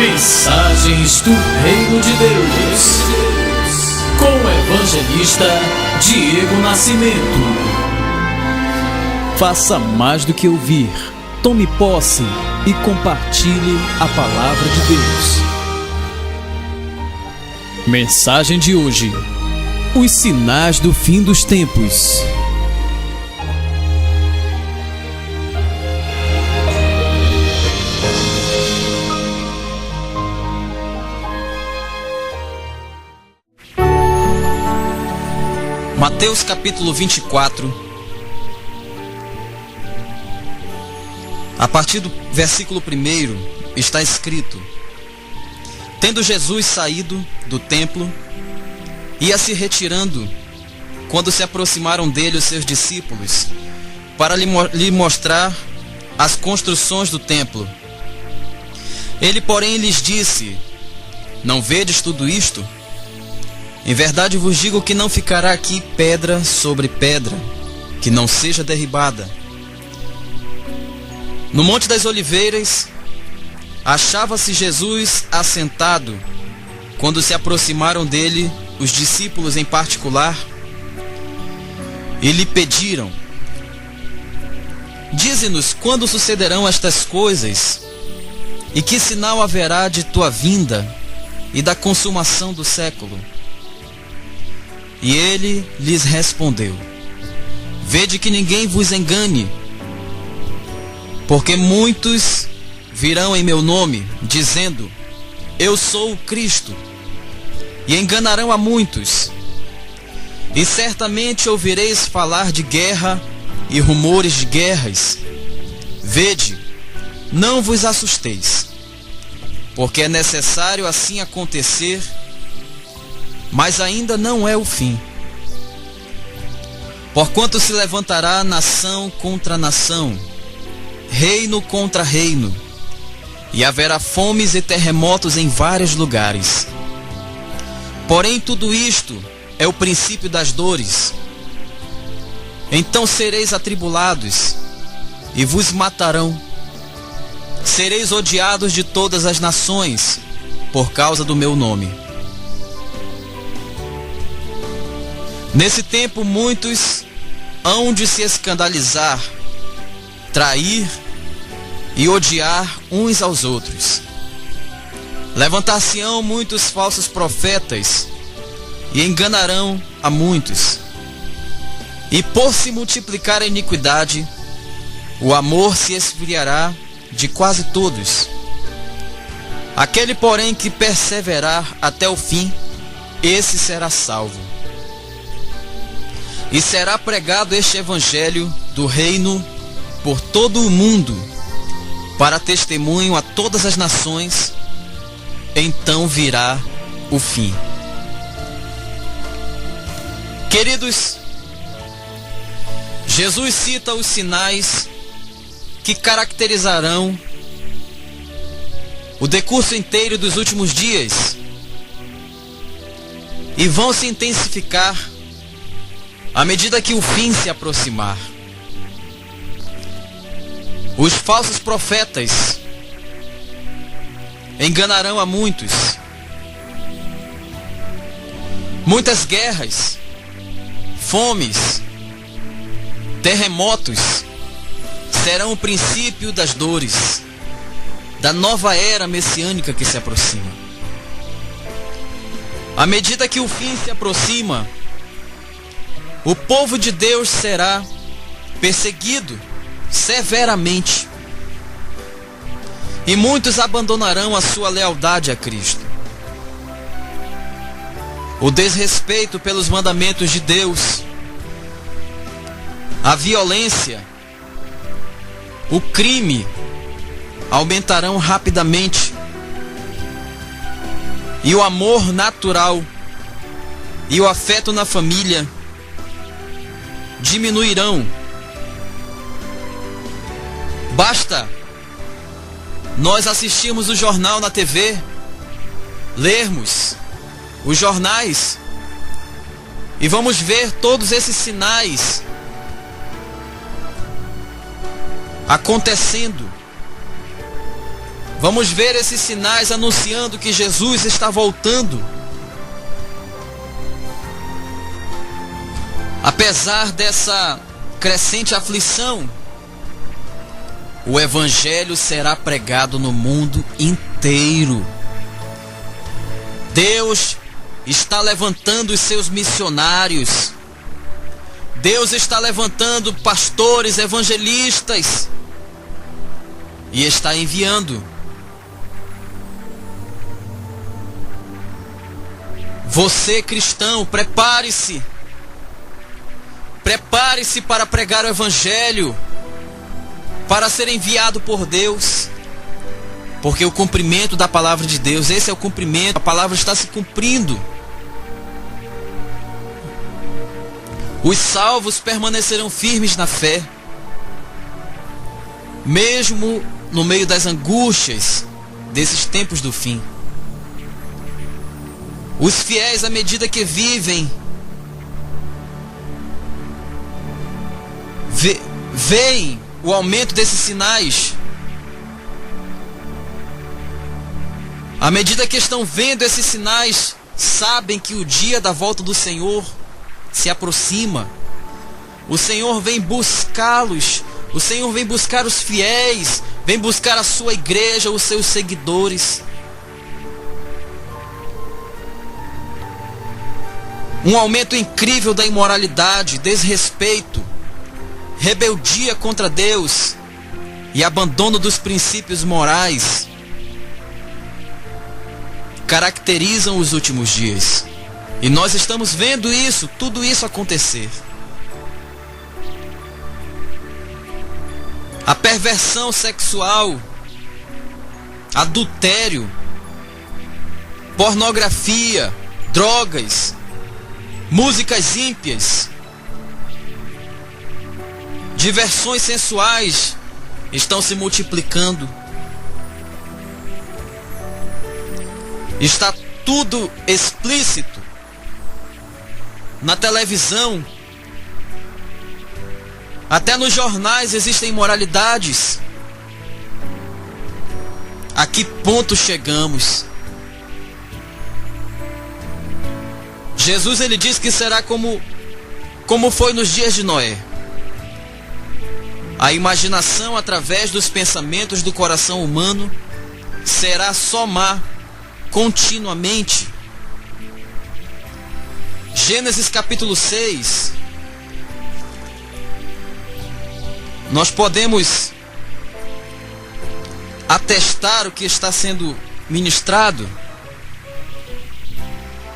Mensagens do Reino de Deus, com o evangelista Diego Nascimento. Faça mais do que ouvir, tome posse e compartilhe a palavra de Deus. Mensagem de hoje: os sinais do fim dos tempos. Mateus capítulo 24, a partir do versículo 1, está escrito: Tendo Jesus saído do templo, ia se retirando, quando se aproximaram dele os seus discípulos, para lhe mostrar as construções do templo. Ele, porém, lhes disse: Não vedes tudo isto? Em verdade vos digo que não ficará aqui pedra sobre pedra, que não seja derribada. No Monte das Oliveiras, achava-se Jesus assentado, quando se aproximaram dele os discípulos em particular, e lhe pediram: Dize-nos quando sucederão estas coisas, e que sinal haverá de tua vinda e da consumação do século? E ele lhes respondeu: Vede que ninguém vos engane, porque muitos virão em meu nome, dizendo: Eu sou o Cristo, e enganarão a muitos. E certamente ouvireis falar de guerra e rumores de guerras. Vede, não vos assusteis, porque é necessário assim acontecer, mas ainda não é o fim. Porquanto se levantará nação contra nação, reino contra reino, e haverá fomes e terremotos em vários lugares. Porém tudo isto é o princípio das dores. Então sereis atribulados, e vos matarão. Sereis odiados de todas as nações, por causa do meu nome. Nesse tempo muitos hão de se escandalizar, trair e odiar uns aos outros. Levantar-se-ão muitos falsos profetas e enganarão a muitos. E por se multiplicar a iniquidade, o amor se esfriará de quase todos. Aquele, porém, que perseverar até o fim, esse será salvo. E será pregado este evangelho do reino por todo o mundo, para testemunho a todas as nações, então virá o fim. Queridos, Jesus cita os sinais que caracterizarão o decurso inteiro dos últimos dias e vão se intensificar à medida que o fim se aproximar. Os falsos profetas enganarão a muitos. Muitas guerras, fomes, terremotos serão o princípio das dores, da nova era messiânica que se aproxima. À medida que o fim se aproxima, o povo de Deus será perseguido severamente, e muitos abandonarão a sua lealdade a Cristo. O desrespeito pelos mandamentos de Deus, a violência, o crime aumentarão rapidamente, e o amor natural e o afeto na família diminuirão. Basta nós assistirmos o jornal na TV, lermos os jornais, e vamos ver todos esses sinais acontecendo Vamos ver esses sinais anunciando que Jesus está voltando. Apesar dessa crescente aflição, o Evangelho será pregado no mundo inteiro. Deus está levantando os seus missionários. Deus está levantando pastores, evangelistas. E está enviando. Você, cristão, prepare-se. Prepare-se para pregar o Evangelho, para ser enviado por Deus. Porque o cumprimento da palavra de Deus, esse é o cumprimento, a palavra está se cumprindo. Os salvos permanecerão firmes na fé, mesmo no meio das angústias desses tempos do fim. Os fiéis, à medida que vivem, veem o aumento desses sinais. À medida que estão vendo esses sinais, sabem que o dia da volta do Senhor se aproxima. O Senhor vem buscá-los. O Senhor vem buscar os fiéis. Vem buscar a sua igreja, os seus seguidores. Um aumento incrível da imoralidade, desrespeito, rebeldia contra Deus e abandono dos princípios morais caracterizam os últimos dias. E nós estamos vendo isso, tudo isso acontecer. A perversão sexual, adultério, pornografia, drogas, músicas ímpias, diversões sensuais estão se multiplicando. Está tudo explícito na televisão. Até nos jornais existem imoralidades. A que ponto chegamos? Jesus, ele diz que será como foi nos dias de Noé. A imaginação, através dos pensamentos do coração humano, será só má continuamente. Gênesis capítulo 6. Nós podemos atestar o que está sendo ministrado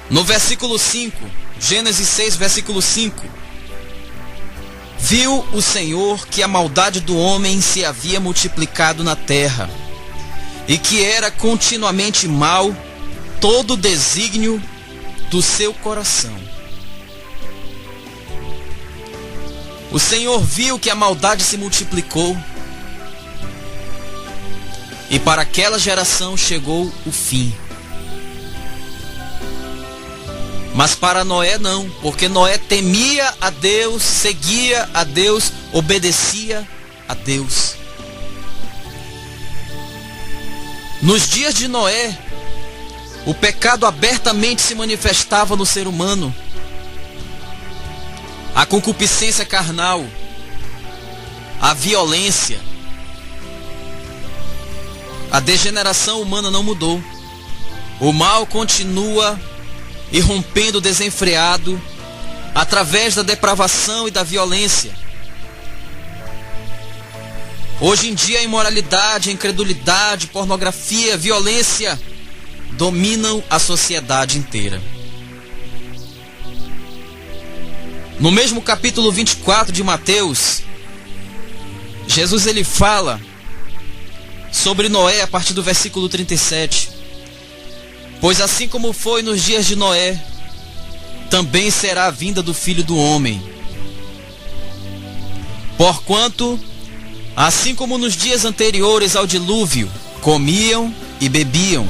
no versículo 5. Gênesis 6, versículo 5. Viu o Senhor que a maldade do homem se havia multiplicado na terra, e que era continuamente mau todo o desígnio do seu coração. O Senhor viu que a maldade se multiplicou, e para aquela geração chegou o fim. Mas para Noé não, porque Noé temia a Deus, seguia a Deus, obedecia a Deus. Nos dias de Noé, o pecado abertamente se manifestava no ser humano. A concupiscência carnal, a violência, a degeneração humana não mudou. O mal continua irrompendo desenfreado através da depravação e da violência. Hoje em dia a imoralidade, a incredulidade, pornografia, violência dominam a sociedade inteira. No mesmo capítulo 24 de Mateus, Jesus ele fala sobre Noé a partir do versículo 37. Pois assim como foi nos dias de Noé, também será a vinda do Filho do Homem. Porquanto, assim como nos dias anteriores ao dilúvio, comiam e bebiam,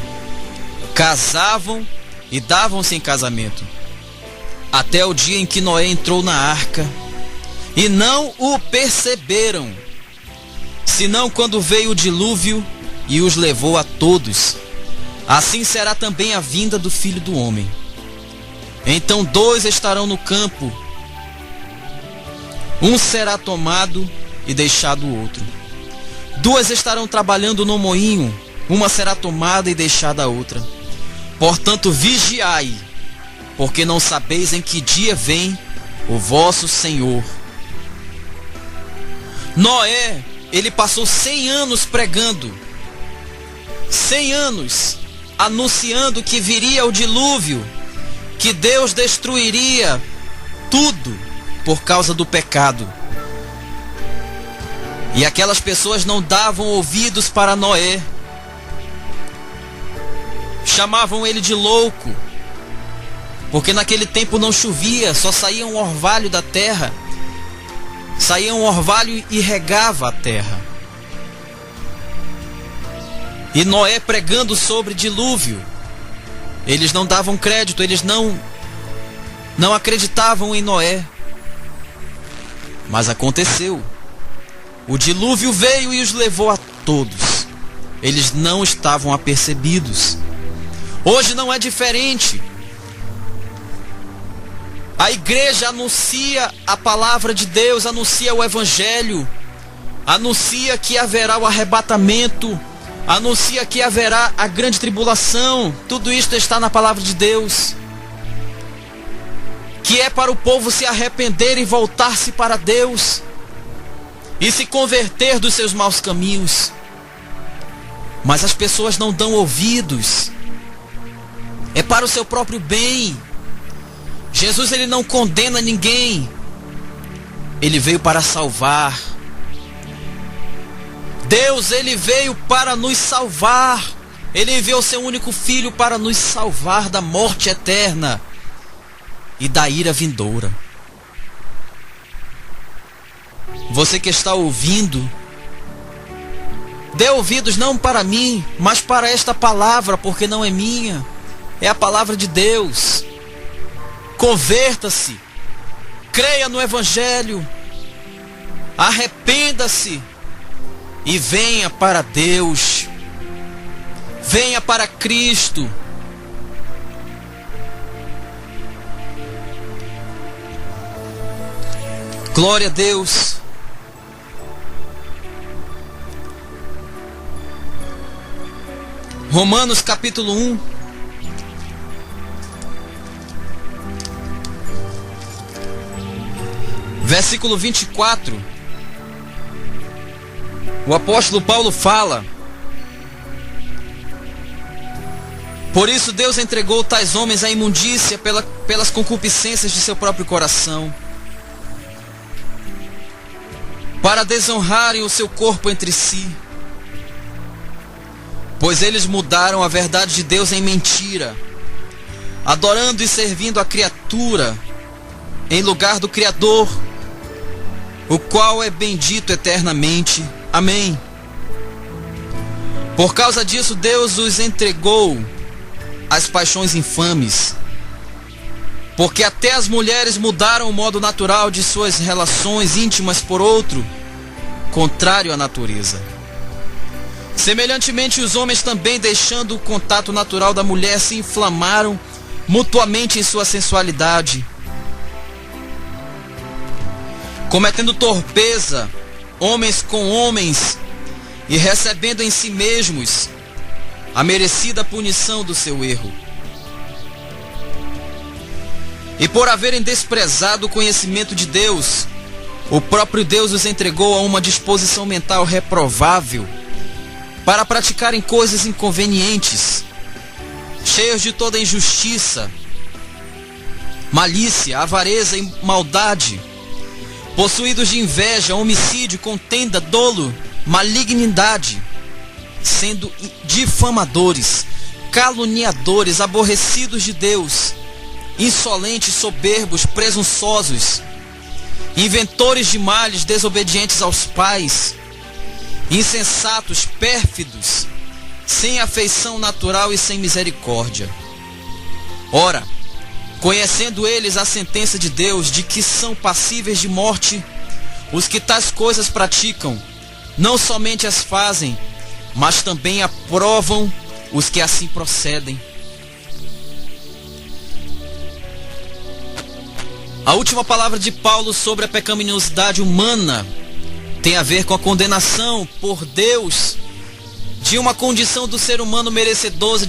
casavam e davam-se em casamento, até o dia em que Noé entrou na arca, e não o perceberam, senão quando veio o dilúvio e os levou a todos. Assim será também a vinda do Filho do Homem. Então 2 estarão no campo, um será tomado e deixado o outro. 2 estarão trabalhando no moinho, uma será tomada e deixada a outra. Portanto, vigiai, porque não sabeis em que dia vem o vosso Senhor. Noé, ele passou 100 anos pregando, 100 anos anunciando que viria o dilúvio, que Deus destruiria tudo por causa do pecado. E aquelas pessoas não davam ouvidos para Noé, chamavam ele de louco, porque naquele tempo não chovia, só saía um orvalho da terra, saía um orvalho e regava a terra. E Noé pregando sobre dilúvio, eles não davam crédito, eles não acreditavam em Noé. Mas aconteceu. O dilúvio veio e os levou a todos. Eles não estavam apercebidos. Hoje não é diferente. A igreja anuncia a palavra de Deus, anuncia o evangelho, anuncia que haverá o arrebatamento, anuncia que haverá a grande tribulação. Tudo isto está na palavra de Deus, que é para o povo se arrepender e voltar-se para Deus e se converter dos seus maus caminhos. Mas as pessoas não dão ouvidos. É para o seu próprio bem. Jesus, ele não condena ninguém. Ele veio para salvar. Deus, ele veio para nos salvar. Ele enviou seu único filho para nos salvar da morte eterna e da ira vindoura. Você que está ouvindo, dê ouvidos não para mim, mas para esta palavra, porque não é minha, é a palavra de Deus. Converta-se, creia no evangelho, arrependa-se e venha para Deus, venha para Cristo. Glória a Deus. Romanos capítulo 1. Versículo 24. O apóstolo Paulo fala: por isso Deus entregou tais homens à imundícia pelas concupiscências de seu próprio coração, para desonrarem o seu corpo entre si. Pois eles mudaram a verdade de Deus em mentira, adorando e servindo a criatura em lugar do Criador, o qual é bendito eternamente. Amém. Por causa disso, Deus os entregou às paixões infames, porque até as mulheres mudaram o modo natural de suas relações íntimas por outro, contrário à natureza. Semelhantemente, os homens também, deixando o contato natural da mulher, se inflamaram mutuamente em sua sensualidade, cometendo torpeza, homens com homens, e recebendo em si mesmos a merecida punição do seu erro. E por haverem desprezado o conhecimento de Deus, o próprio Deus os entregou a uma disposição mental reprovável, para praticarem coisas inconvenientes, cheios de toda injustiça, malícia, avareza e maldade, possuídos de inveja, homicídio, contenda, dolo, malignidade, sendo difamadores, caluniadores, aborrecidos de Deus, insolentes, soberbos, presunçosos, inventores de males, desobedientes aos pais, insensatos, pérfidos, sem afeição natural e sem misericórdia. Ora, conhecendo eles a sentença de Deus, de que são passíveis de morte os que tais coisas praticam, não somente as fazem, mas também aprovam os que assim procedem. A última palavra de Paulo sobre a pecaminosidade humana tem a ver com a condenação por Deus de uma condição do ser humano merecedora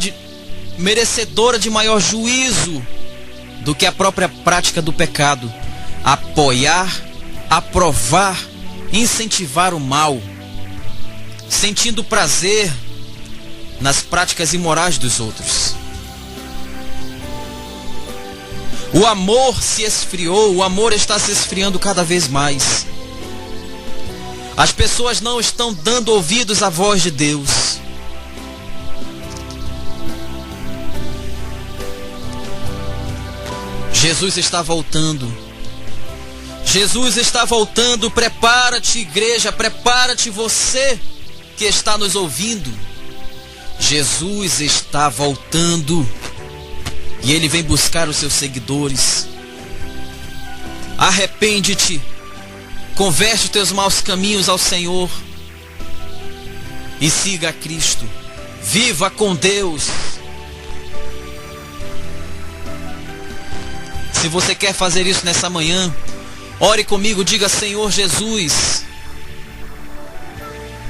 de maior juízo do que a própria prática do pecado. Apoiar, aprovar, incentivar o mal, sentindo prazer nas práticas imorais dos outros. O amor se esfriou, o amor está se esfriando cada vez mais. As pessoas não estão dando ouvidos à voz de Deus. Jesus está voltando. Jesus está voltando. Prepara-te, igreja, prepara-te, você que está nos ouvindo. Jesus está voltando. E Ele vem buscar os seus seguidores. Arrepende-te. Converte os teus maus caminhos ao Senhor. E siga a Cristo. Viva com Deus. Se você quer fazer isso nessa manhã, ore comigo, diga: Senhor Jesus.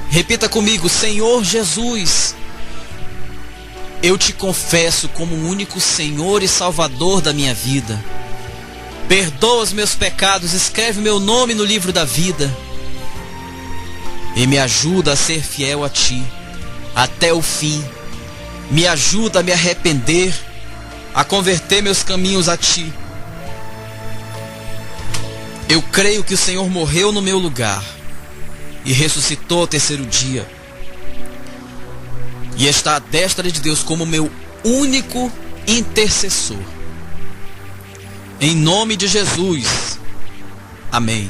Repita comigo: Senhor Jesus, eu te confesso como o único Senhor e Salvador da minha vida. Perdoa os meus pecados, escreve meu nome no livro da vida e me ajuda a ser fiel a Ti até o fim. Me ajuda a me arrepender, a converter meus caminhos a Ti. Eu creio que o Senhor morreu no meu lugar e ressuscitou ao terceiro dia, e está à destra de Deus como meu único intercessor. Em nome de Jesus. Amém.